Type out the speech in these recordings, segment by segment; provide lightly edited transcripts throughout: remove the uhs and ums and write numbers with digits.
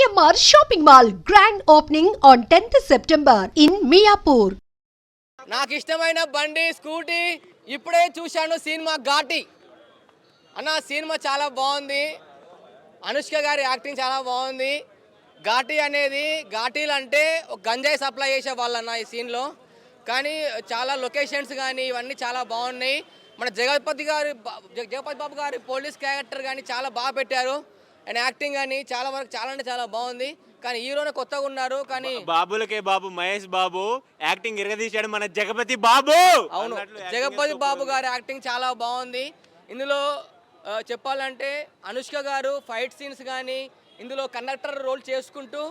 CMR shopping mall grand opening on 10th September in Miapur. నాకు ఇష్టమైన బండి scooty ఇప్పుడే చూశాను సినిమా ఘాటి అన్న. సినిమా చాలా బాగుంది, అనుష్క గారి యాక్టింగ్ చాలా బాగుంది. ఘాటి అనేది ఘాటీలు అంటే ఒక గంజాయి సప్లై చేసే వాళ్ళన్న ఈ సీన్లో. కానీ చాలా లొకేషన్స్ కానీ ఇవన్నీ చాలా బాగున్నాయి. మన జగపతి బాబు గారి పోలీస్ క్యారెక్టర్ కానీ చాలా బాగా పెట్టారు. అండ్ యాక్టింగ్ కానీ చాలా వరకు చాలా అంటే చాలా బాగుంది. కానీ హీరోనే కొత్తగా ఉన్నారు. కానీ బాబులకే బాబు మహేష్ బాబు యాక్టింగ్ ఇరగదీశాడు మన జగపతి బాబు. అవును, జగపతి బాబు గారి యాక్టింగ్ చాలా బాగుంది. ఇందులో చెప్పాలంటే అనుష్క గారు ఫైట్ సీన్స్ కానీ ఇందులో కండక్టర్ రోల్ చేసుకుంటూ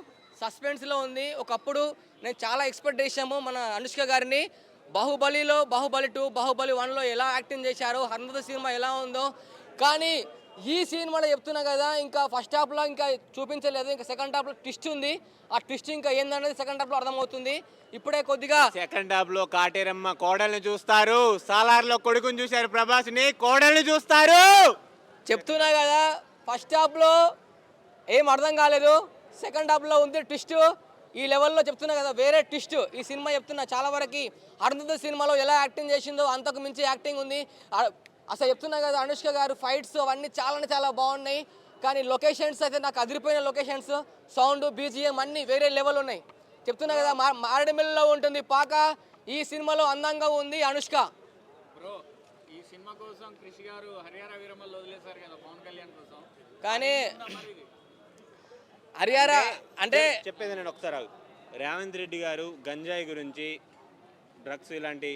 సస్పెన్స్లో ఉంది. ఒకప్పుడు నేను చాలా ఎక్స్పెక్ట్ చేశాము మన అనుష్క గారిని. బాహుబలిలో, బాహుబలి 2, బాహుబలి 1లో ఎలా యాక్టింగ్ చేశారో, హనుమత సినిమా ఎలా ఉందో. కానీ ఈ సినిమాలో చెప్తున్నా కదా, ఇంకా ఫస్ట్ హాఫ్లో ఇంకా చూపించలేదు. ఇంకా సెకండ్ హాఫ్లో ట్విస్ట్ ఉంది. ఆ ట్విస్ట్ ఇంకా ఏందనేది సెకండ్ హాఫ్లో అర్థమవుతుంది. ఇప్పుడే కొద్దిగా సెకండ్ హాఫ్లో కాటేరమ్మ కోడల్ని చూస్తారు, సాలార్లో కొడుకుని చూశారు, ప్రభాస్ని కోడల్ని చూస్తారు. చెప్తున్నా కదా, ఫస్ట్ హాఫ్లో ఏం అర్థం కాలేదు, సెకండ్ హాఫ్లో ఉంది ట్విస్ట్. ఈ లెవెల్లో చెప్తున్నా కదా, వేరే ట్విస్ట్ ఈ సినిమా. చెప్తున్నా చాలా వరకు అరుంధతి సినిమాలో ఎలా యాక్టింగ్ చేసిందో అంతకు మించి యాక్టింగ్ ఉంది. అసలు చెప్తున్నా కదా, అనుష్క గారు ఫైట్స్ అవన్నీ చాలా బాగున్నాయి. కానీ లొకేషన్స్ అయితే నాకు అదిరిపోయిన లొకేషన్స్, సౌండ్, బీజిఎం అన్నీ వేరే లెవెల్ ఉన్నాయి. చెప్తున్నా కదా, మారేడుమిల్లిలో ఉంటుంది పాక. ఈ సినిమాలో అందంగా ఉంది అనుష్క. ఈ సినిమా కోసం కృషి గారు హరిహర వీరమల్లు వదిలేశారు కదా పవన్ కళ్యాణ్ కోసం. కానీ హరిహర అంటే చెప్పేది నేను ఒకసారి, రేవంత్ రెడ్డి గారు గంజాయి గురించి, డ్రగ్స్ ఇలాంటి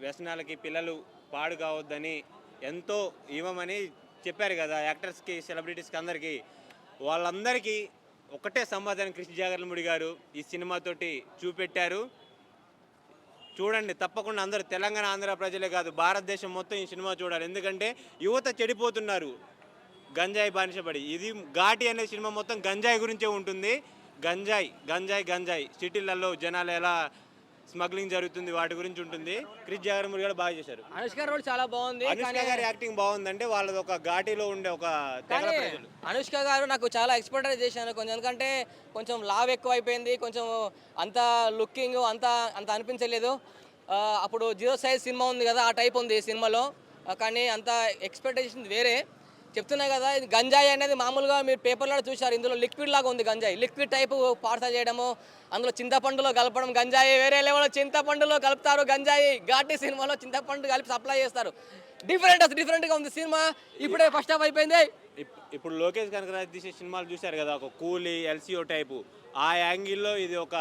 వ్యసనాలకి పిల్లలు పాడు కావద్దని ఎంతో ఇవ్వమని చెప్పారు కదా యాక్టర్స్కి, సెలబ్రిటీస్కి, అందరికీ. వాళ్ళందరికీ ఒకటే సమాధానం కృష్ణ జాగర్లముడి గారు ఈ సినిమాతోటి చూపెట్టారు. చూడండి తప్పకుండా అందరూ, తెలంగాణ ఆంధ్ర ప్రజలే కాదు భారతదేశం మొత్తం ఈ సినిమా చూడాలి. ఎందుకంటే యువత చెడిపోతున్నారు గంజాయి బానిసపడి. ఇది ఘాటి అనే సినిమా మొత్తం గంజాయి గురించే ఉంటుంది. గంజాయి సిటీలలో జనాలు ఎలా స్మగ్లింగ్ జరుగుతుంది వాటి గురించి ఉంటుంది. క్రిష్ జాగర్లముడి గారు బాగా చేశారు. అనుష్క రోల్ చాలా బాగుంది. అనుష్క గారి యాక్టింగ్ బాగుందంటే వాళ్ళది ఒక ఘాటిలో ఉండే ఒక తెగల ప్రజలు. అనుష్క గారు నాకు చాలా ఎక్స్పెక్ట్ చేశాను కొంచెం, ఎందుకంటే కొంచెం లావ్ ఎక్కువ అయిపోయింది, కొంచెం అంత లుకింగ్ అంత అనిపించలేదు. అప్పుడు 0 సైజ్ సినిమా ఉంది కదా, ఆ టైప్ ఉంది ఈ సినిమాలో. కానీ అంత ఎక్స్పెక్టేషన్ వేరే. చెప్తున్నా కదా, ఇది గంజాయి అనేది మామూలుగా మీరు పేపర్లో చూశారు. ఇందులో లిక్విడ్ లాగా ఉంది గంజాయి, లిక్విడ్ టైపు పార్సల్ చేయడము, అందులో చింతపండులో కలపడం. గంజాయి వేరే లెవెల్లో చింతపండులో కలుపుతారు గంజాయి. ఘాటి సినిమాలో చింతపండు కలిపి సప్లై చేస్తారు. డిఫరెంట్గా ఉంది సినిమా. ఇప్పుడే ఫస్ట్ హాఫ్ అయిపోయింది. ఇప్పుడు లోకేష్ కనకరాజ్ తీసే సినిమాలు చూశారు కదా, ఒక కూలీ, ఎల్సీఓ టైపు. ఆ యాంగిల్లో ఇది ఒక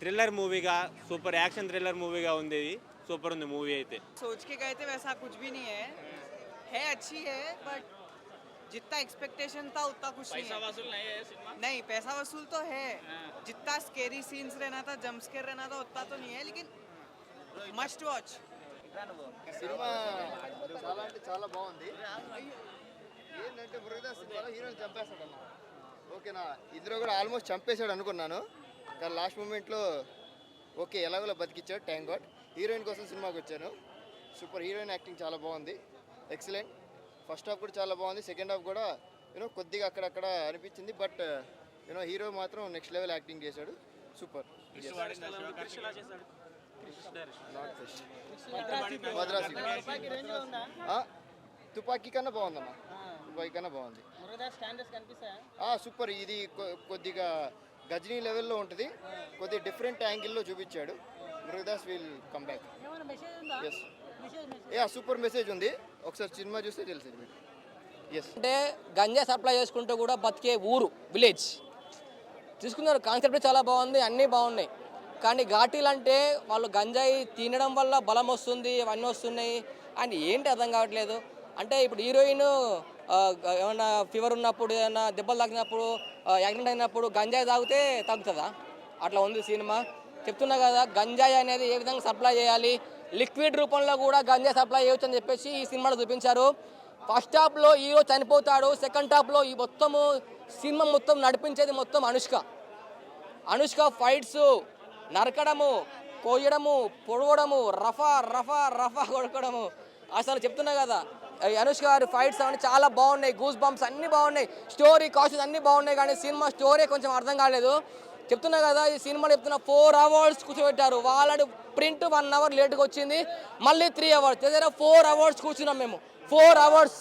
థ్రిల్లర్ మూవీగా, సూపర్ యాక్షన్ థ్రిల్లర్ మూవీగా ఉంది. ఇది సూపర్ ఉంది మూవీ అయితే. सोच के गए थे वैसा कुछ भी नहीं है अच्छी है, बट जितना एक्सपेक्टेशन था उतना कुछ नहीं है. वसूल नहीं है सिनेमा. नहीं, पैसा वसूल तो है. जितना स्केरी सीन्स रहना था, जंप स्केयर रहना था, उतना तो नहीं है, लेकिन मस्ट वॉच. సినిమా చాలా అంటే చాలా బాగుంది. ఏంటంటే మురుగదాస్ సినిమాలో హీరోని చంపేస్తాడు అన్న. ఓకేనా, ఇందులో కూడా ఆల్మోస్ట్ చంపేశాడు అనుకున్నాను. కానీ లాస్ట్ మూమెంట్లో ఓకే ఎలాగోలా బతికిచ్చాడు, థ్యాంక్ గాడ్. హీరోయిన్ కోసం సినిమాకి వచ్చాను. సూపర్, హీరోయిన్ యాక్టింగ్ చాలా బాగుంది, ఎక్సలెంట్. ఫస్ట్ హాఫ్ కూడా చాలా బాగుంది, సెకండ్ హాఫ్ కూడా కొద్దిగా అక్కడక్కడ అనిపించింది. బట్ హీరో మాత్రం నెక్స్ట్ లెవెల్ యాక్టింగ్ చేశాడు, సూపర్. మద్రాసి తుపాకీ కన్నా బాగుందన్న, తుపాకీ కన్నా బాగుంది. సూపర్. ఇది కొద్దిగా గజనీ లెవెల్లో ఉంటుంది, కొద్దిగా డిఫరెంట్ యాంగిల్లో చూపించాడు. Murugadoss will come back. Yes, super message ఉంది, ఒకసారి సినిమా చూస్తే తెలిసింది మీకు. ఎస్, అంటే గంజా సప్లై చేసుకుంటూ కూడా బతికే ఊరు, విలేజ్ తీసుకున్నారు. కాన్సెప్ట్ చాలా బాగుంది, అన్నీ బాగున్నాయి. కానీ ఘాటీలు అంటే వాళ్ళు గంజాయి తినడం వల్ల బలం వస్తుంది, అవన్నీ వస్తున్నాయి అని ఏంటి అర్థం కావట్లేదు. అంటే ఇప్పుడు హీరోయిన్ ఏమన్నా ఫీవర్ ఉన్నప్పుడు, ఏమన్నా దెబ్బలు తాకినప్పుడు, యాక్సిడెంట్ అయినప్పుడు గంజాయి తాగితే తగ్గుతుందా? అట్లా ఉంది సినిమా. చెప్తున్నా కదా, గంజాయి అనేది ఏ విధంగా సప్లై చేయాలి, లిక్విడ్ రూపంలో కూడా గంజాయి సప్లై చేయొచ్చు అని చెప్పేసి ఈ సినిమాలో చూపించారు. ఫస్ట్ హాఫ్లో హీరో చనిపోతాడు, సెకండ్ హాఫ్లో ఈ మొత్తము సినిమా మొత్తం నడిపించేది మొత్తం అనుష్క ఫైట్స్, నరకడము, కోయడము, పొడవడము, రఫా కొడకడము. అసలు చెప్తున్నా కదా, అనుష్క గారి ఫైట్స్ అవన్నీ చాలా బాగున్నాయి, గూస్ బంప్స్ అన్నీ బాగున్నాయి, స్టోరీ కాస్ట్యూమ్స్ అన్నీ బాగున్నాయి. కానీ సినిమా స్టోరీ కొంచెం అర్థం కాలేదు. చెప్తున్నా కదా, ఈ సినిమాలో చెప్తున్నా 4 అవర్స్ కూర్చోబెట్టారు. వాళ్ళని ప్రింట్ 1 అవర్ లేట్గా వచ్చింది, మళ్ళీ 3 అవర్స్ దగ్గర 4 అవర్స్ కూర్చున్నాం మేము. 4 అవర్స్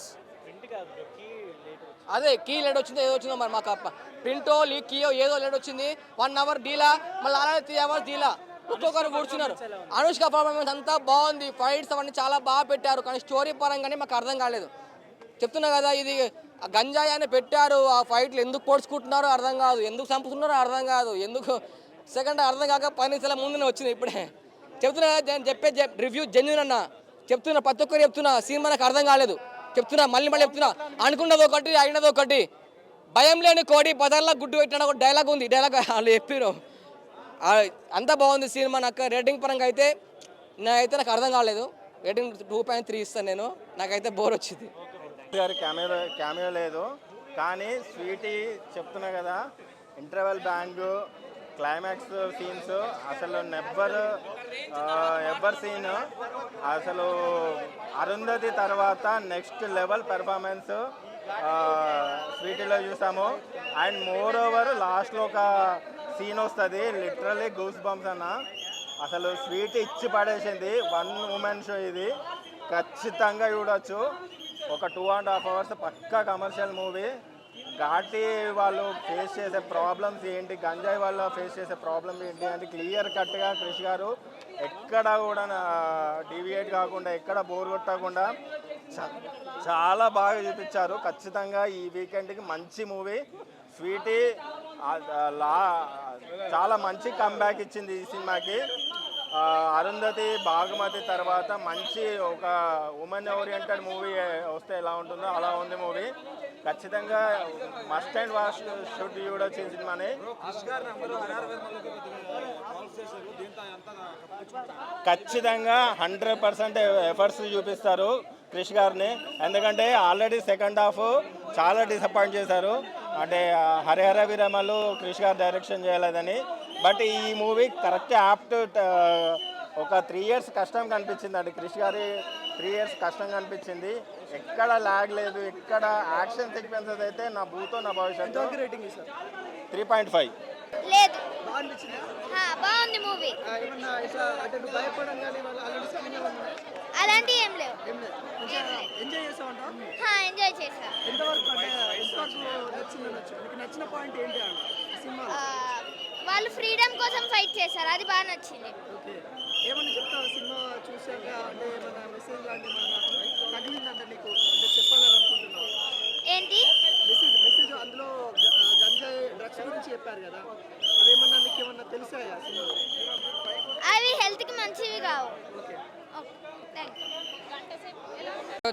అదే కీ లేట్ వచ్చిందో ఏదో వచ్చిందో మరి మాకు ప్రింటో కీయో ఏదో లేట్ వచ్చింది. 1 అవర్ డీలా, మళ్ళీ అలానే 3 అవర్స్ డీలా, ఒక్కొక్కరు కూర్చున్నారు. అనుష్క పర్ఫార్మెన్స్ అంతా బాగుంది, ఫైట్స్ అవన్నీ చాలా బాగా పెట్టారు. కానీ స్టోరీ పరంగానే మాకు అర్థం కాలేదు. చెప్తున్నా కదా, ఇది గంజాయి అని పెట్టారు, ఆ ఫైట్లు ఎందుకు పొడుచుకుంటున్నారో అర్థం కాదు, ఎందుకు చంపుతున్నారో అర్థం కాదు, ఎందుకు సెకండ్ అర్థం కాక 10 నిమిషాల ముందునే వచ్చింది. ఇప్పుడే చెప్తున్నా నేను చెప్పే రివ్యూ జెన్యూన్ అన్న, చెప్తున్నా ప్రతి ఒక్కరు చెప్తున్నా, సినిమా నాకు అర్థం కాలేదు. చెప్తున్నా మళ్ళీ చెప్తున్నా, అనుకున్నది ఒకటి అయినది ఒకటి. భయం లేని కోడి పదార్లా గుడ్డు పెట్టిన ఒక డైలాగ్ ఉంది, డైలాగ్ వాళ్ళు చెప్పారు. అంతా బాగుంది సినిమా. నాకు రేటింగ్ పరంగా అయితే నాకు అర్థం కాలేదు. రేటింగ్ 2.3 ఇస్తాను నేను. నాకైతే బోర్ వచ్చింది. గారి క్యామియో లేదు, కానీ స్వీటీ చెప్తున్నా కదా, ఇంటర్వెల్ బ్యాంగ్ క్లైమాక్స్ సీన్స్ అసలు ఎవర్ సీన్. అసలు అరుంధతి తర్వాత నెక్స్ట్ లెవెల్ పెర్ఫార్మెన్స్ స్వీటీలో చూసాము. అండ్ మోర్ ఓవర్ లాస్ట్లో ఒక సీన్ వస్తుంది, లిటరలీ గూస్ బంప్స్ అన్న. అసలు స్వీటీ ఇచ్చి పడేసింది. 1 ఉమెన్ షో ఇది, ఖచ్చితంగా చూడొచ్చు. ఒక 2.5 అవర్స్ పక్కా కమర్షియల్ మూవీ. ఘాటి వాళ్ళు ఫేస్ చేసే ప్రాబ్లమ్స్ ఏంటి, గంజాయి వాళ్ళు ఫేస్ చేసే ప్రాబ్లమ్ ఏంటి అంటే క్లియర్ కట్గా క్రిష్ గారు ఎక్కడ కూడా డీవియేట్ కాకుండా, ఎక్కడ బోర్ కొట్టకుండా చాలా బాగా చూపించారు. ఖచ్చితంగా ఈ వీకెండ్కి మంచి మూవీ. స్వీటీ చాలా మంచి కంబ్యాక్ ఇచ్చింది ఈ సినిమాకి. అరుంధతి భాగమతి తర్వాత మంచి ఒక ఉమెన్ ఓరియంటెడ్ మూవీ వస్తే ఎలా ఉంటుందో అలా ఉంది మూవీ. ఖచ్చితంగా మస్ట్ అండ్ వాచ్ షుడ్ చూడొచ్చు ఈ సినిమాని. ఖచ్చితంగా 100% ఎఫర్ట్స్ చూపిస్తారు క్రిష్ గారిని. ఎందుకంటే ఆల్రెడీ సెకండ్ హాఫ్ చాలా డిసప్పాయింట్ చేశారు. అంటే హరిహర వీరమలు క్రిష్ గారు డైరెక్షన్ చేయలేదని. బట్ ఈ మూవీ కరెక్ట్ యాప్ట్. ఒక 3 years కష్టం కనిపించింది అండి క్రిష్ గారి. 3 years కష్టం కనిపించింది. ఎక్కడ లాగ్ లేదు, ఎక్కడ యాక్షన్ సీక్వెన్సెస్ అయితే నా భూతో నా భవిష్యత్తు. 3.5 లేదు. బాగుంది మూవీ. అలాంటి ఏం లేవు. ఎంజాయ్ చేసా. వాళ్ళు ఫ్రీడమ్ కోసం ఫైట్ చేశారు, అది బాగా నచ్చింది. ఏమన్నా చెప్తావా సినిమా చూసాక? అంటే ఏమన్నా మెసేజ్ లాంటి తగిలిందంటే నీకు అంటే చెప్పాలని అనుకుంటున్నావు? ఏంటి మెసేజ్ అందులో గంజాయి డ్రగ్స్ గురించి చెప్పారు కదా, అవేమన్నా నీకు ఏమన్నా తెలిసాయా సినిమా? అవి హెల్త్కి మంచివి కావు.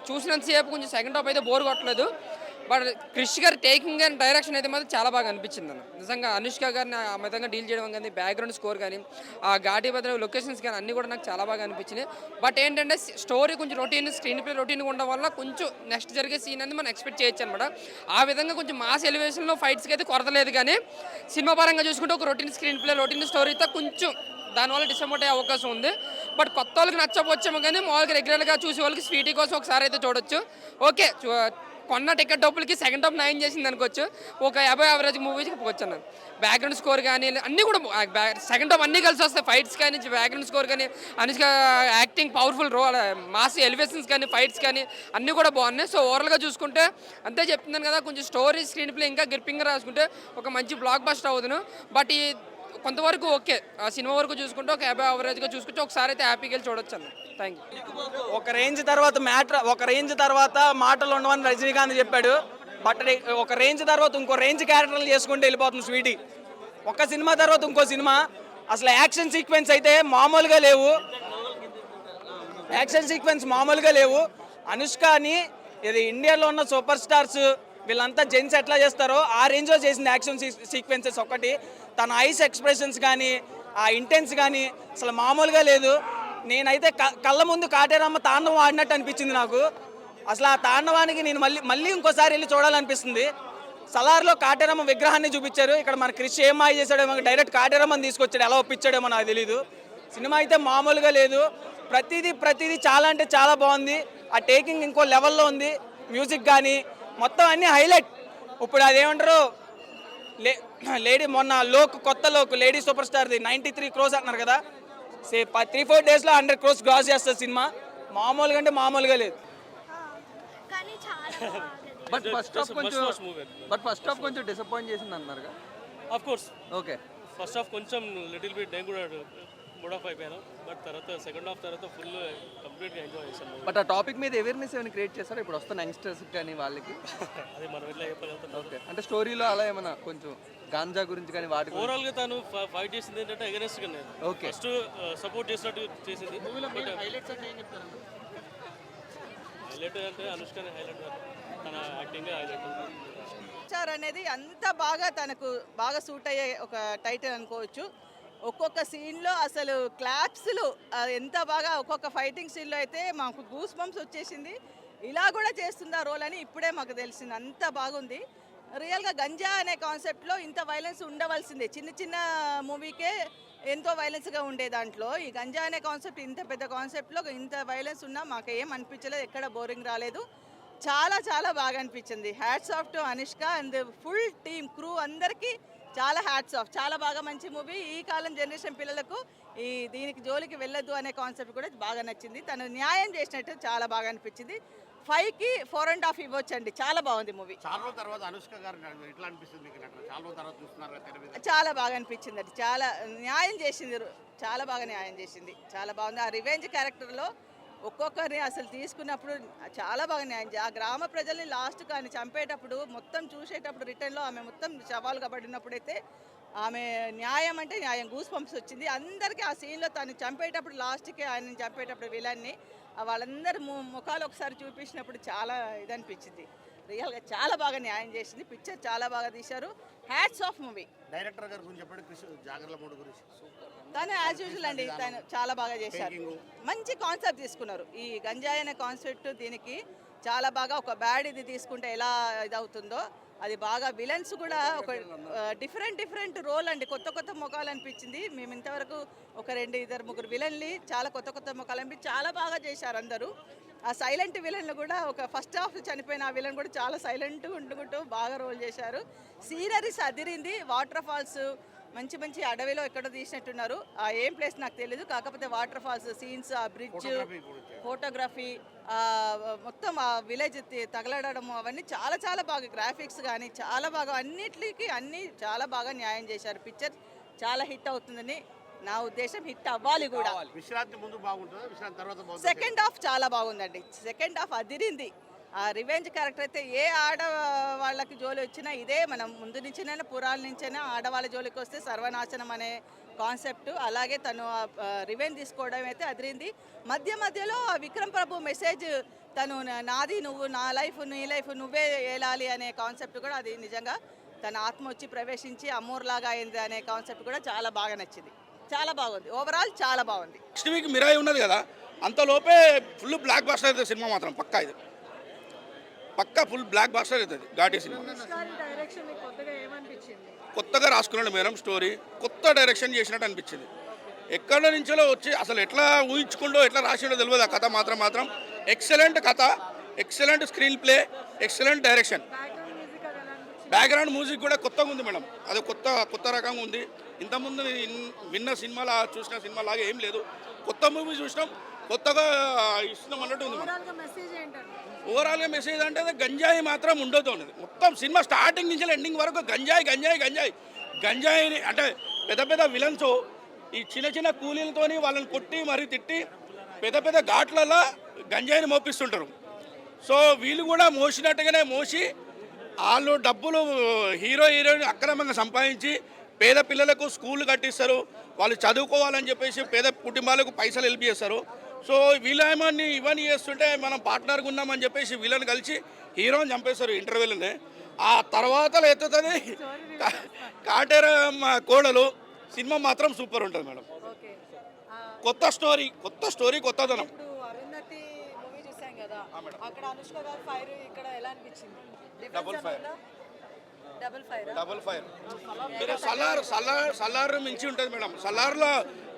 చూసినంతసేపు కొంచెం సెకండ్ హాఫ్ అయితే బోర్ కొట్టలేదు. బట్ క్రిష్ గారి టేకింగ్ అండ్ డైరెక్షన్ అయితే మాత్రం చాలా బాగా అనిపించింది అన్న. నిజంగా అనుష్క గారిని ఆ విధంగా డీల్ చేయడం కానీ, బ్యాక్గ్రౌండ్ స్కోర్ కానీ, ఆ ఘాటి బదులు లొకేషన్స్ కానీ అన్నీ కూడా నాకు చాలా బాగా అనిపించినాయి. బట్ ఏంటంటే స్టోరీ కొంచెం రొటీన్, స్క్రీన్ ప్లే రొటీన్గా ఉండడం వల్ల కొంచెం నెక్స్ట్ జరిగే సీన్ అనేది మనం ఎక్స్పెక్ట్ చేయొచ్చు అనమాట. ఆ విధంగా కొంచెం మాస్ ఎలివేషన్లో ఫైట్స్కి అయితే కొరత లేదు. కానీ సినిమా పరంగా చూసుకుంటే ఒక రొటీన్ స్క్రీన్ ప్లే, రొటీన్ స్టోరీతో కొంచెం దానివల్ల డిసప్పాయింట్ అయ్యే అవకాశం ఉంది. బట్ కొత్త వాళ్ళకి నచ్చకపోవచ్చేమో, కానీ మామూలుగా రెగ్యులర్గా చూసే వాళ్ళకి స్వీటీ కోసం ఒకసారి అయితే చూడొచ్చు. ఓకే, కొన్న టికెట్ డబ్బులకి సెకండ్ హాఫ్ 9 చేసింది అనుకోవచ్చు. ఒక 50 యావరేజ్ మూవీకి పోవచ్చు అన్నాను. బ్యాక్గ్రౌండ్ స్కోర్ కానీ అన్నీ కూడా సెకండ్ హాఫ్ అన్నీ కలిసి వస్తాయి. ఫైట్స్ కానీ, బ్యాక్గ్రౌండ్ స్కోర్ కానీ, Anushka acting powerful role, mass elevations కానీ, ఫైట్స్ కానీ అన్నీ కూడా బాగున్నాయి. సో ఓవరాల్గా చూసుకుంటే అంతే చెప్తున్నాను కదా, కొంచెం స్టోరీ, స్క్రీన్ ప్లే ఇంకా గ్రిప్పింగ్గా రాసుకుంటే ఒక మంచి బ్లాక్ బస్టర్ అవుతుంది. బట్ ఈ కొంతవరకు ఓకే, ఆ సినిమా వరకు చూసుకుంటే ఒక 50 యావరేజ్గా చూసుకుంటే ఒకసారి అయితే హ్యాపీగా వెళ్ళి చూడొచ్చు అన్న. Thank you. ఒక రేంజ్ తర్వాత మాటలు ఉండవని రజనీకాంత్ చెప్పాడు. బట్ ఒక రేంజ్ తర్వాత ఇంకో రేంజ్ క్యారెక్టర్లు చేసుకుంటూ వెళ్ళిపోతుంది స్వీటీ. ఒక సినిమా తర్వాత ఇంకో సినిమా. అసలు యాక్షన్ సీక్వెన్స్ అయితే మామూలుగా లేవు. అనుష్కని ఇది ఇండియాలో ఉన్న సూపర్ స్టార్స్ వీళ్ళంతా జెంట్స్ ఎట్లా చేస్తారో ఆ రేంజ్లో చేసింది యాక్షన్ సీక్వెన్సెస్. ఒకటి తన ఐస్ ఎక్స్ప్రెషన్స్ కానీ, ఆ ఇంటెన్స్ కానీ అసలు మామూలుగా లేదు. నేనైతే కళ్ళ ముందు కాటేరమ్మ తాండవం ఆడినట్టు అనిపించింది నాకు. అసలు ఆ తాండవానికి నేను మళ్ళీ ఇంకోసారి వెళ్ళి చూడాలనిపిస్తుంది. సలార్లో కాటేరమ్మ విగ్రహాన్ని చూపించారు. ఇక్కడ మన క్రిష్ ఏం మాయ చేశాడేమో, డైరెక్ట్ కాటేరమ్మని తీసుకొచ్చాడు. ఎలా ఒప్పించాడేమో నాకు తెలీదు. సినిమా అయితే మామూలుగా లేదు. ప్రతిదీ చాలా అంటే చాలా బాగుంది. ఆ టేకింగ్ ఇంకో లెవెల్లో ఉంది. మ్యూజిక్ కానీ మొత్తం అన్నీ హైలైట్. ఇప్పుడు అదేమంటారు లేడీ మొన్న కొత్త లేడీ సూపర్ స్టార్ది 93 crores అంటున్నారు కదా. 3-4 daysలో 100 crores క్రాస్ చేస్తుంది సినిమా. మామూలుగా అంటే మామూలుగా లేదు. కానీ చాలా బాగుంది. బట్ ఫస్ట్ హాఫ్ కొంచెం డిసప్పాయింట్ చేసింది అన్నారు. Of course okay, first half కొంచెం లిటిల్ బిట్ నేను కూడా మూడ్ ఆఫ్ అయిపోయాను. బట్ తర్వాత సెకండ్ హాఫ్ తర్వాత ఫుల్ కంప్లీట్గా ఎంజాయ్ చేశాను. బట్ ఆ టాపిక్ మీద అవేర్నెస్ ఏమైనా క్రియేట్ చేస్తారా ఇప్పుడు వస్తున్న యంగ్స్టర్స్ కానీ వాళ్ళకి? అది మనం ఎట్లా చెప్పగలుగుతాం. ఓకే, అంటే స్టోరీలో అలా ఏమైనా కొంచెం గాంజా గురించి కానీ వాటి గురించి? ఓవరాల్గా తను ఫైట్ చేసింది ఏంటంటే అగెనెస్ట్గా నేను ఓకే, ఫస్ట్ సపోర్ట్ చేసినట్టు చేసింది. హైలైట్ అంటే అనుష్కనే హైలైట్, తన యాక్టింగ్ హైలైట్. చార్ అనేది అంత బాగా తనకు బాగా సూట్ అయ్యే ఒక టైటిల్ అనుకోవచ్చు. ఒక్కొక్క సీన్లో అసలు క్లాప్స్లు ఎంత బాగా, ఒక్కొక్క ఫైటింగ్ సీన్లో అయితే మాకు గూస్ బంప్స్ వచ్చేసింది. ఇలా కూడా చేస్తుందా రోల్ అని ఇప్పుడే మాకు తెలిసింది. అంత బాగుంది. రియల్గా గంజా అనే కాన్సెప్ట్లో ఇంత వైలెన్స్ ఉండవలసిందే. చిన్న చిన్న మూవీకే ఎంతో వైలెన్స్గా ఉండే దాంట్లో ఈ గంజా అనే కాన్సెప్ట్, ఇంత పెద్ద కాన్సెప్ట్లో ఇంత వైలెన్స్ ఉన్నా మాకు ఏం అనిపించలేదు, ఎక్కడ బోరింగ్ రాలేదు. చాలా చాలా బాగా అనిపించింది. Hats off to Anushka and full team crew అందరికీ చాలా హ్యాట్స్ ఆఫ్. చాలా బాగా మంచి మూవీ. ఈ కాలం జనరేషన్ పిల్లలకు దీనికి జోలికి వెళ్ళొద్దు అనే కాన్సెప్ట్ కూడా బాగా నచ్చింది. తను న్యాయం చేసినట్టు చాలా బాగా అనిపించింది. 5కి 4.5 ఇవ్వచ్చండి. చాలా బాగుంది మూవీ. చాలా రోజుల తర్వాత అనుష్క గారు ఎట్లా అనిపిస్తుంది? చాలా రోజుల తర్వాత చూస్తున్నారు. చాలా బాగా అనిపించింది. అది చాలా న్యాయం చేసింది. చాలా బాగా న్యాయం చేసింది. చాలా బాగుంది. ఆ రివెంజ్ క్యారెక్టర్లో ఒక్కొక్కరిని అసలు తీసుకున్నప్పుడు చాలా బాగా న్యాయం ఆ గ్రామ ప్రజల్ని లాస్ట్ కానీ చంపేటప్పుడు మొత్తం చూసేటప్పుడు రిటర్న్లో ఆమె మొత్తం శవాలుగా పడినప్పుడైతే ఆమె న్యాయం అంటే న్యాయం, గూస్ పంప్స్ వచ్చింది అందరికీ. ఆ సీన్లో తను చంపేటప్పుడు లాస్ట్కి ఆయన చంపేటప్పుడు విలన్ని వాళ్ళందరూ ముఖాలు ఒకసారి చూపించినప్పుడు చాలా ఇదనిపించింది. రియల్గా చాలా బాగా న్యాయం చేసింది. పిక్చర్ చాలా బాగా తీశారు. Hats off movie. డైరెక్టర్ గారి గురించి చెప్పండి, జాగర్ల మూడు గురించి. తను యాజ్ యూజువల్ అండి, తను చాలా బాగా చేశారు. మంచి కాన్సెప్ట్ తీసుకున్నారు. ఈ గంజాయి అనే కాన్సెప్ట్ దీనికి చాలా బాగా ఒక బ్యాడ్ ఇది తీసుకుంటే ఎలా ఇదవుతుందో అది బాగా. విలన్స్ కూడా ఒక డిఫరెంట్ రోల్ అండి. కొత్త ముఖాలు అనిపించింది. మేము ఇంతవరకు ఒక 2-3 విలన్లు చాలా కొత్త ముఖాలు అనిపించి చాలా బాగా చేశారు అందరూ. ఆ సైలెంట్ విలన్లు కూడా ఒక ఫస్ట్ హాఫ్ చనిపోయిన ఆ విలన్ కూడా చాలా సైలెంట్గా ఉండుకుంటూ బాగా రోల్ చేశారు. సీనరీస్ అదిరింది. వాటర్ ఫాల్స్ మంచి అడవిలో ఎక్కడో తీసినట్టున్నారు. ఆ ఏం ప్లేస్ నాకు తెలియదు. కాకపోతే వాటర్ ఫాల్స్ సీన్స్, ఆ బ్రిడ్జ్, ఫోటోగ్రఫీ, మొత్తం ఆ విలేజ్ తగలడడం అవన్నీ చాలా బాగా. గ్రాఫిక్స్ కానీ చాలా బాగా, అన్నిటికీ అన్నీ చాలా బాగా న్యాయం చేశారు. పిక్చర్ చాలా హిట్ అవుతుందని నా ఉద్దేశం. హిట్ అవ్వాలి కూడా. విశ్రాంతి ముందు బాగుంటుంది, విశ్రాంతి తర్వాత బాగుంటుంది. సెకండ్ హాఫ్ చాలా బాగుందండి. సెకండ్ హాఫ్ అదిరింది. ఆ రివెంజ్ క్యారెక్టర్ అయితే ఏ ఆడవాళ్ళకి జోలి వచ్చినా ఇదే. మనం ముందు నుంచినైనా పురాల నుంచైనా ఆడవాళ్ళ జోలికి వస్తే సర్వనాశనం అనే కాన్సెప్ట్. అలాగే తను రివెంజ్ తీసుకోవడం అయితే అదిరింది. మధ్యలో విక్రమ్ ప్రభు మెసేజ్, తను నాది నువ్వు, నా లైఫ్ నీ లైఫ్ నువ్వే ఏలాలి అనే కాన్సెప్ట్ కూడా అది నిజంగా తన ఆత్మ వచ్చి ప్రవేశించి అమ్మోర్లాగా అయింది అనే కాన్సెప్ట్ కూడా చాలా బాగా నచ్చింది. చాలా బాగుంది. ఓవరాల్ చాలా బాగుంది. నెక్స్ట్ వీక్ మిరాయి ఉన్నది కదా, అంతలోపే ఫుల్ బ్లాక్ బాస్టర్ అవుతుంది సినిమా మాత్రం. పక్కా ఇది పక్కా ఫుల్ బ్లాక్ బాస్టర్ అవుతుంది ఘాటీ సినిమా. కొత్తగా రాసుకున్నాడు మేడం స్టోరీ, కొత్త డైరెక్షన్ చేసినట్టు అనిపించింది. ఎక్కడ నుంచో వచ్చి అసలు ఎట్లా ఊహించుకుంటూ ఎట్లా రాసిండో తెలియదు. ఆ కథ మాత్రం ఎక్సలెంట్ కథ, excellent screen play, excellent direction. Background music కూడా కొత్తగా ఉంది మేడం. అది కొత్త రకంగా ఉంది. ఇంతకుముందు విన్న సినిమాలా చూసిన సినిమా లాగా ఏం లేదు. కొత్త మూవీ చూసినాం, కొత్తగా ఇస్తున్నాం అన్నట్టు ఉంది. ఓవరాల్గా మెసేజ్ అంటే గంజాయి మాత్రం ఉండదు అన్నది. మొత్తం సినిమా స్టార్టింగ్ నుంచి ఎండింగ్ వరకు గంజాయిని అంటే పెద్ద విలన్స్ ఈ చిన్న కూలీలతోని వాళ్ళని కొట్టి మరీ తిట్టి పెద్ద ఘాట్లలో గంజాయిని మోపిస్తుంటారు. సో వీళ్ళు కూడా మోసినట్టుగానే మోసి వాళ్ళు డబ్బులు హీరోయిన్ అక్రమంగా సంపాదించి పేద పిల్లలకు స్కూల్ కట్టిస్తారు. వాళ్ళు చదువుకోవాలని చెప్పేసి పేద కుటుంబాలకు పైసలు హెల్ప్ చేస్తారు. సో వీళ్ళేమని ఇవన్నీ చేస్తుంటే మనం పార్ట్నర్గా ఉన్నామని చెప్పేసి వీళ్ళని కలిసి హీరోని చంపేస్తారు ఇంటర్వ్యూలోనే. ఆ తర్వాత ఎత్తుతుంది కాటేర కోడలు. సినిమా మాత్రం సూపర్ ఉంటుంది మేడం. కొత్త స్టోరీ కొత్తదనం. డబుల్ ఫైర్ మీరు సలార్ మించి ఉంటుంది మేడం. సలార్లో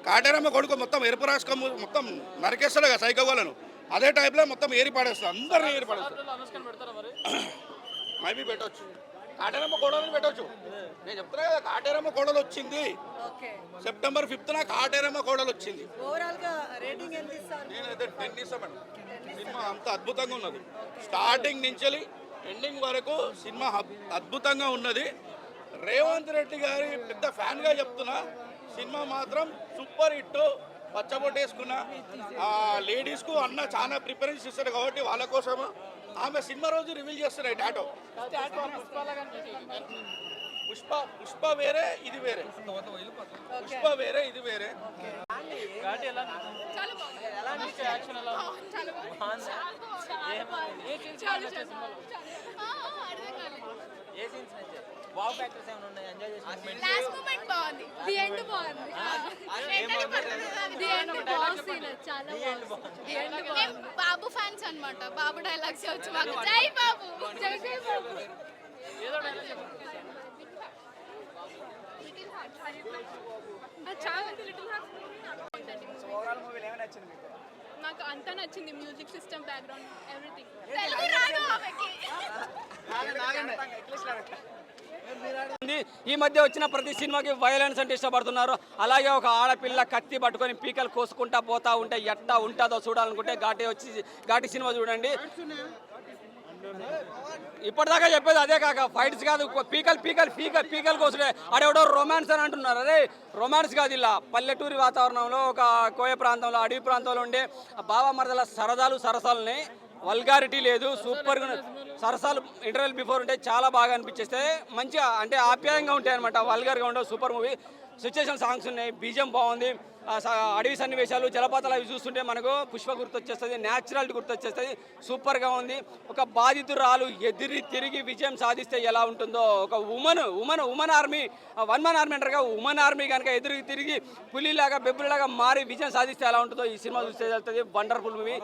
కాటేరమ్మ కొడుకు మొత్తం ఎరుపు రాసుకొని మొత్తం నరికేస్తాడు కదా సైకో వాళ్ళను. అదే టైప్లో మొత్తం ఏరి పడేస్తారు, అందరినీ ఏరి పడేస్తారు. మేబీ పెట్టవచ్చు, కాటేరమ్మ కోడలు పెట్టవచ్చు. నేను చెప్తున్నా కదా, కాటేరమ్మ కోడలు వచ్చింది సెప్టెంబర్ 5th కాటేరమ్మ కోడలు వచ్చింది. నేనైతే 10 ఇస్తాను మేడం. సినిమా అంత అద్భుతంగా ఉన్నది, స్టార్టింగ్ నుంచి ఎండింగ్ వరకు సినిమా అద్భుతంగా ఉన్నది. రేవంత్ రెడ్డి గారి పెద్ద ఫ్యాన్గా చెప్తున్నా, సినిమా మాత్రం సూపర్ హిట్. పచ్చబొట్టేసుకున్న లేడీస్కు అన్న చాలా ప్రిఫరెన్స్ ఇస్తారు కాబట్టి వాళ్ళ కోసం ఆమె సినిమా రోజు రివీల్ చేస్తున్నాయి టాటో. పుష్ప వేరే ఇది వేరే, పుష్ప వేరే ఇది వేరే. బాబు ఫ్యాన్స్ అన్నమాట. బాబు డైలాగ్స్ వచ్చి మాకు జై బాబు, జై జై బాబు. నాకు అంతా నచ్చింది, మ్యూజిక్ సిస్టమ్, బ్యాక్గ్రౌండ్, ఎవ్రీథింగ్. ఈ మధ్య వచ్చిన ప్రతి సినిమాకి వైలెన్స్ అంటే ఇష్టపడుతున్నారు. అలాగే ఒక ఆడపిల్ల కత్తి పట్టుకొని పీకలు కోసుకుంటా పోతా ఉంటే ఎట్టా ఉంటుందో చూడాలనుకుంటే ఘాటి సినిమా చూడండి. ఇప్పటిదాకా చెప్పేది అదే కాక, ఫైట్స్ కాదు, పీకల్ కోసుడే. ఆడెవడో రొమాన్స్ అని అంటున్నారు. అరే రొమాన్స్ కాదు, ఇలా పల్లెటూరి వాతావరణంలో ఒక కోయ ప్రాంతంలో, అడవి ప్రాంతంలో ఉండే బావ మరదల సరసాలని, వల్గారిటీ లేదు, సూపర్గా సరసాలు ఇంటర్వెల్ బిఫోర్ ఉంటే చాలా బాగా అనిపించేస్తే, మంచిగా అంటే ఆప్యాయంగా ఉంటాయి అనమాట. వల్గర్గా ఉండవు, సూపర్ మూవీ. సిచ్యుయేషన్ సాంగ్స్ ఉన్నాయి, బీజం బాగుంది, అడవి సన్నివేశాలు, జలపాతాలు అవి చూస్తుంటే మనకు పుష్ప గుర్తొచ్చేస్తుంది, న్యాచురాలిటీ గుర్తొచ్చేస్తుంది, సూపర్గా ఉంది. ఒక బాధితురాలు ఎదిరి తిరిగి విజయం సాధిస్తే ఎలా ఉంటుందో, ఒక ఉమెన్ ఆర్మీ, 1 man ఆర్మీ అంటారుగా, ఉమెన్ ఆర్మీ కనుక ఎదురు తిరిగి పులిలాగా బెబ్బులాగా మారి విజయం సాధిస్తే ఎలా ఉంటుందో ఈ సినిమా చూస్తే వెళ్తుంది. వండర్ఫుల్ మూవీ,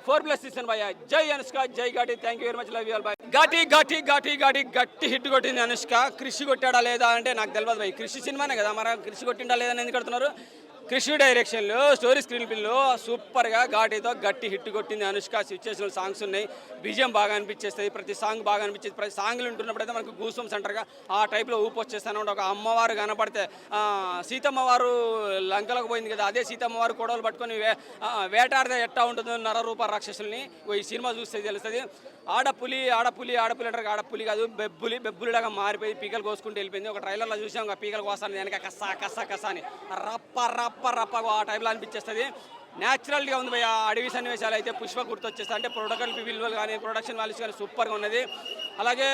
4+ ఇస్తాను భయ్య. జై అనుష్క, జై Ghaati, thank you very much, love you all bye. గట్టి హిట్ కొట్టింది అనుష్క. కృషి కొట్టాడా లేదా అంటే నాకు తెలియదు భయ్, కృషి సినిమానే కదా, మరి కృషి కొట్టిండా లేదా అని ఎందుకు కడుతున్నారు? కృషి డైరెక్షన్లో, స్టోరీ స్క్రీన్ ప్లేలో సూపర్గా ఘాటీతో గట్టి హిట్ కొట్టింది అనుష్క. సిచ్యుయేషనల్ సాంగ్స్ ఉన్నాయి, బీజియం బాగా అనిపించేస్తుంది, ప్రతి సాంగ్ బాగా అనిపించేది. ప్రతి సాంగ్లు ఉంటున్నప్పుడైతే మనకు గూస్బంప్స్ అంటారుగా, ఆ టైప్లో ఊపు వచ్చేస్తాను. ఒక అమ్మవారు కనపడితే, సీతమ్మ వారు లంకలకు పోయింది కదా, అదే సీతమ్మ వారు కొడవలు పట్టుకొని వేటాడితే ఎట్టా ఉంటుందో నరరూప రాక్షసుల్ని ఈ సినిమా చూస్తే తెలుస్తుంది. ఆడపులి అంటారు, ఆడపులి కాదు, బెబ్బులిలాగా మారిపోయి పీకలు కోసుకుంటూ వెళ్ళిపోయింది. ఒక ట్రైలర్లో చూసాం, పీకలు కోస్తాను వెనక కస్సా అని రప్ప ఆ టైప్లో అనిపించేస్తుంది. న్యాచురల్గా ఉంది భయ్య. అడవి సన్నివేశాలు అయితే పుష్ప గుర్తొచ్చేస్తాయి. అంటే విలువలు కానీ, ప్రొడక్షన్ వాల్యూస్ కానీ సూపర్గా ఉన్నది. అలాగే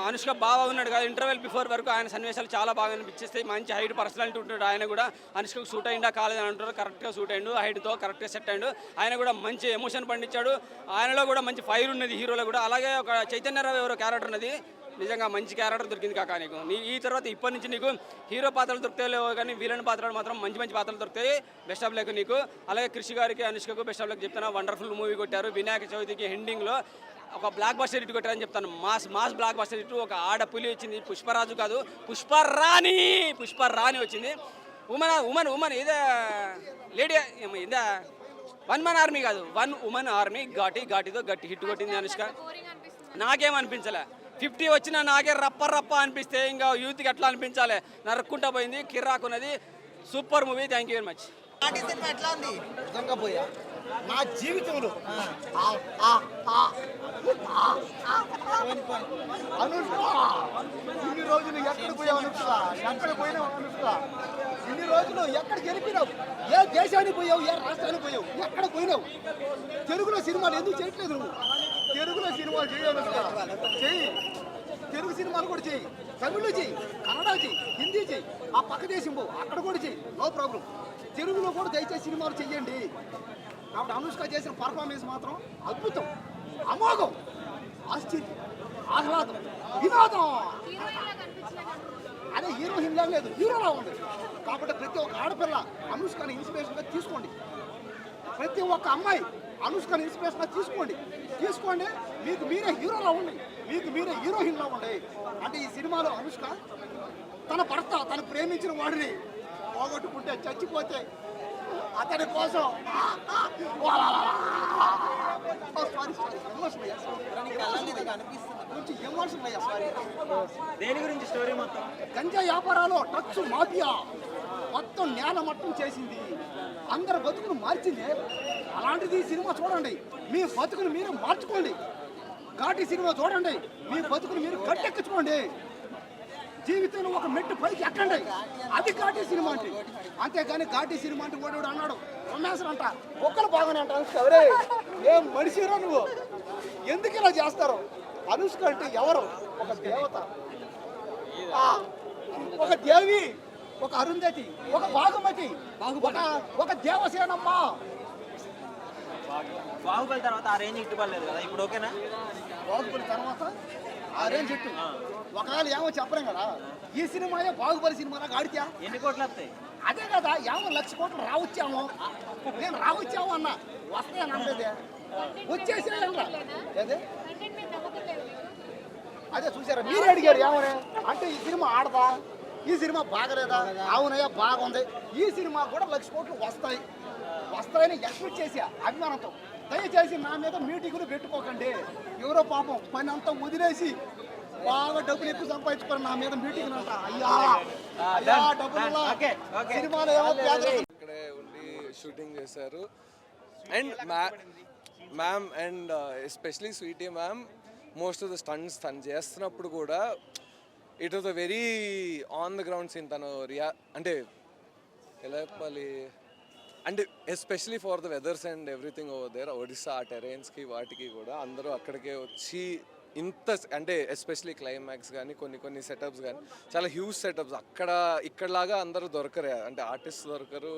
అనుష్క బాగా ఉన్నాడు కదా, ఇంటర్వెల్ బిఫోర్ వరకు ఆయన సన్నివేశాలు చాలా బాగా అనిపించేస్తాయి. మంచి హైట్ పర్సనాలిటీ ఉంటాడు ఆయన కూడా. అనుష్కకు సూట్ అయిందా కాలేదని అంటారు, కరెక్ట్గా సూట్ అయ్యిండు, హైట్తో కరెక్ట్గా సెట్ అయ్యిండు. ఆయన కూడా మంచి ఎమోషన్ పండించాడు, ఆయనలో కూడా మంచి ఫైర్ ఉన్నది హీరోలో కూడా. అలాగే ఒక చైతన్యరావు ఎవరో క్యారెక్టర్ ఉన్నది, నిజంగా మంచి క్యారెక్టర్ దొరికింది కాక నీకు. ఈ తర్వాత ఇప్పటి నుంచి నీకు హీరో పాత్రలు దొరుకుతాయో కానీ విలన్ పాత్రలు మాత్రం మంచి పాత్రలు దొరుకుతాయి. బెస్ట్ ఆఫ్ లక్ నీకు. అలాగే కృషి గారికి, అనుష్కకు బెస్ట్ ఆఫ్ లక్ చెప్తాను. వండర్ఫుల్ మూవీ కొట్టారు. వినాయక చవితికి ఎండింగ్లో ఒక బ్లాక్ బస్టర్ హిట్ కొట్టారని చెప్తాను. Mass block buster hit. ఒక ఆడపులి వచ్చింది, పుష్పరాజు కాదు, పుష్పరాణి వచ్చింది. ఉమెన్ ఇదే లేడీ, ఇదే 1 man ఆర్మీ కాదు, 1 woman ఆర్మీ. ఘాటితో గట్టి హిట్ కొట్టింది అనుష్క. నాకేమనిపించలే, 50 వచ్చినా నాకే రప్ప అనిపిస్తే ఇంకా యూత్కి ఎట్లా అనిపించాలి, నరుక్కుంటా పోయింది, కిర్రాకున్నది, super movie. Thank you very much. ఎట్లా ఉంది? నిజంగా పోయా నా జీవితంలో అనుష్క ఇన్ని రోజులు ఎక్కడ పోయావు అనుష్క? ఎక్కడ పోయినావు అనుష్క? ఇన్ని రోజులు ఎక్కడ గెలిపినావు? ఏ దేశానికి పోయావు? ఏ రాష్ట్రానికి పోయావు? ఎక్కడ పోయినావు? తెలుగులో సినిమాలు ఎందుకు చేయట్లేదు నువ్వు? తెలుగులో సినిమాలు చెయ్యి, తెలుగు సినిమాలు కూడా చెయ్యి, తమిళ్లో చెయ్యి, కన్నడ చెయ్యి, హిందీ చెయ్యి, ఆ పక్క దేశం పో, అక్కడ కూడా చెయ్యి, నో ప్రాబ్లం. తెలుగులో కూడా దయచేసి సినిమాలు చెయ్యండి. కాబట్టి అనుష్క చేసిన పర్ఫార్మెన్స్ మాత్రం అద్భుతం, అమోఘం, ఆశ్చర్యం, ఆహ్లాదం, వినోదం. అదే హీరోయిన్లా లేదు, హీరోలా ఉంది. కాబట్టి ప్రతి ఒక్క ఆడపిల్ల అనుష్కని ఇన్స్పిరేషన్గా తీసుకోండి. ప్రతి ఒక్క అమ్మాయి అనుష్కని ఇన్స్పిరేషన్గా తీసుకోండి. మీకు మీరే హీరోలా ఉండి, మీకు మీరే హీరోయిన్లా ఉండే. అంటే ఈ సినిమాలో అనుష్క తన భర్త, తను ప్రేమించిన వాడిని పోగొట్టుకుంటే, చచ్చిపోతే అతని కోసం కొంచెం ఎమోషన్ అయ్యా సారీ. దేని గురించి స్టోరీ మొత్తం? గంజా వ్యాపారాలు డ్రగ్స్ మాఫియా మొత్తం నేల మట్టం చేసింది, అందరు బతుకును మార్చింది. అలాంటిది ఈ సినిమా చూడండి, మీ బతుకును మీరు మార్చుకోండి. ఘాటి సినిమా చూడండి, మీ బతుకును మీరు కట్టెక్కించుకోండి. జీవితంలో ఒక మెట్టు పైకి ఎక్కండి, అది ఘాటి సినిమా అంటే. అంతేగాని ఘాటి సినిమా అంటే ఓడోడు అన్నాడు రొమాన్సర్ అంట, ఒక్కరు బాగానే అంటారు. ఎవరే ఏం మనిషిరా నువ్వు, ఎందుకు ఇలా చేస్తారు? అనుష్క అంటే ఎవరు? ఒక దేవత, ఒక దేవి, ఒక అరుంధతి, ఒక భాగమతి, ఒక దేవసేనమ్మ. బాహుబలి తర్వాత ఆ రేంజ్ ఇట్టుకోలేదు కదా, ఇప్పుడు ఓకేనా? బాహుబలి తర్వాత ఆ రేంజ్ ఇట్టు ఒకవేళ ఏమో చెప్పలేం కదా. ఈ సినిమాయే బాహుబలి సినిమా ఆడితే ఎన్ని కోట్లు వస్తాయి? అదే కదా, ఏమో 1,00,000 కోట్లు రావచ్చాము. నేను రావచ్చాము అన్నా, వస్తాయని అనలేదే, వచ్చేసేయండి. అదే చూసారా, మీరు అడిగారు ఏమని అంటే ఈ సినిమా ఆడదా, ఈ సినిమా బాగలేదా? అవునయ్యా బాగుంది, ఈ సినిమా కూడా 1,00,000 కోట్లు వస్తాయని ఎక్స్పెక్ట్ చేసా అభిమానంతో. దయచేసి నా మీద మీటింగులు పెట్టుకోకండి. ఎవరో పాపం పని అంతా వదిలేసి బాగా డబ్బులు ఎక్కువ సంపాదించుకోండి, నా మీద మీటింగ్ అంట. అయ్యా డబ్బులు సినిమాలో ఏమో ఇక్కడే ఉండి షూటింగ్ చేశారు. And ma'am and especially Sweety ma'am most of the stunts తను చేస్తున్నప్పుడు కూడా it was a very on the ground scene. తను అంటే ఎలా చెప్పాలి అంటే especially for the weathers and everything over there, Odisha ఆ టెరైన్స్కి వాటికి కూడా అందరూ అక్కడికే వచ్చి ఇంత అంటే ఎస్పెషలీ క్లైమాక్స్ కానీ కొన్ని సెటప్స్ కానీ చాలా హ్యూజ్ సెటప్స్. ఇక్కడలాగా అందరూ దొరకరు, అంటే ఆర్టిస్ట్ దొరకరు,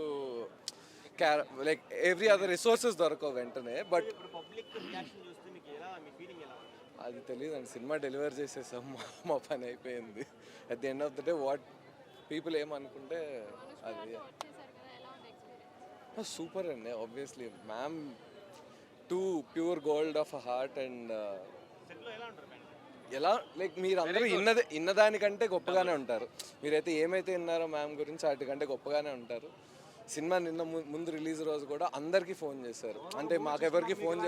లైక్ ఎవ్రీ అదర్ రిసోర్సెస్ దొరకవు వెంటనే. బట్ అది తెలియదండి, సినిమా డెలివర్ చేసేసాం, మా పని అయిపోయింది. At the end of the day what people ఏమనుకుంటే అది సూపర్ అండి. Obviously ma'am too pure gold of a heart. And ఎలా లైక్ మీరు అందరూ ఇన్నదానికంటే గొప్పగానే ఉంటారు. మీరైతే ఏమైతే విన్నారో మ్యామ్ గురించి వాటికంటే గొప్పగానే ఉంటారు. సినిమా నిన్న ముందు రిలీజ్ రోజు కూడా అందరికీ ఫోన్ చేశారు, అంటే మాకెవరికి ఫోన్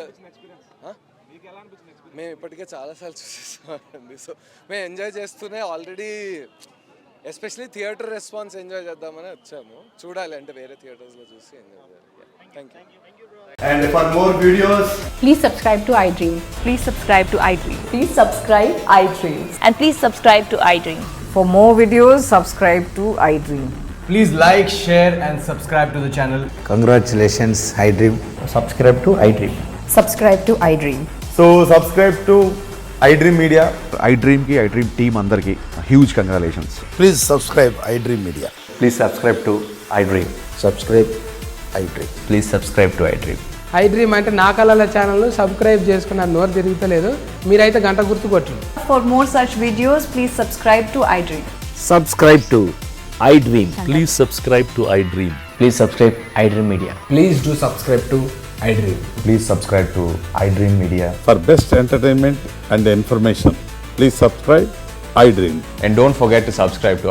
మేము ఇప్పటికే చాలాసార్లు చూసేసామండి. సో మేము ఎంజాయ్ చేస్తూనే already especially theatre response enjoy చేద్దామని వచ్చాము. చూడాలి అంటే వేరే థియేటర్స్లో చూసి ఎంజాయ్ చేయాలి. Thank you. And for more videos, please subscribe to iDream. Please subscribe to iDream. Please subscribe iDream. And please subscribe to iDream. For more videos, subscribe to iDream. please like, share and subscribe to the channel. Congratulations, iDream. Subscribe to iDream. Subscribe to iDream. So subscribe to iDream Media. iDream ki iDream team andarki huge congratulations. Please subscribe iDream Media. Please subscribe to iDream. Subscribe iDream. Please subscribe to iDream. iDream అంటే నా కళల channel subscribe చేసుకున్న నోరు తిరుగుతలేదు, మీరైతే గంట గుర్తు కొట్టండి. For more such videos, please subscribe to iDream. Subscribe to iDream. Please subscribe to iDream. Please subscribe iDream Media. Please do subscribe to iDream. Please subscribe to iDream Media. For best entertainment and information, please subscribe iDream. And don't forget to subscribe to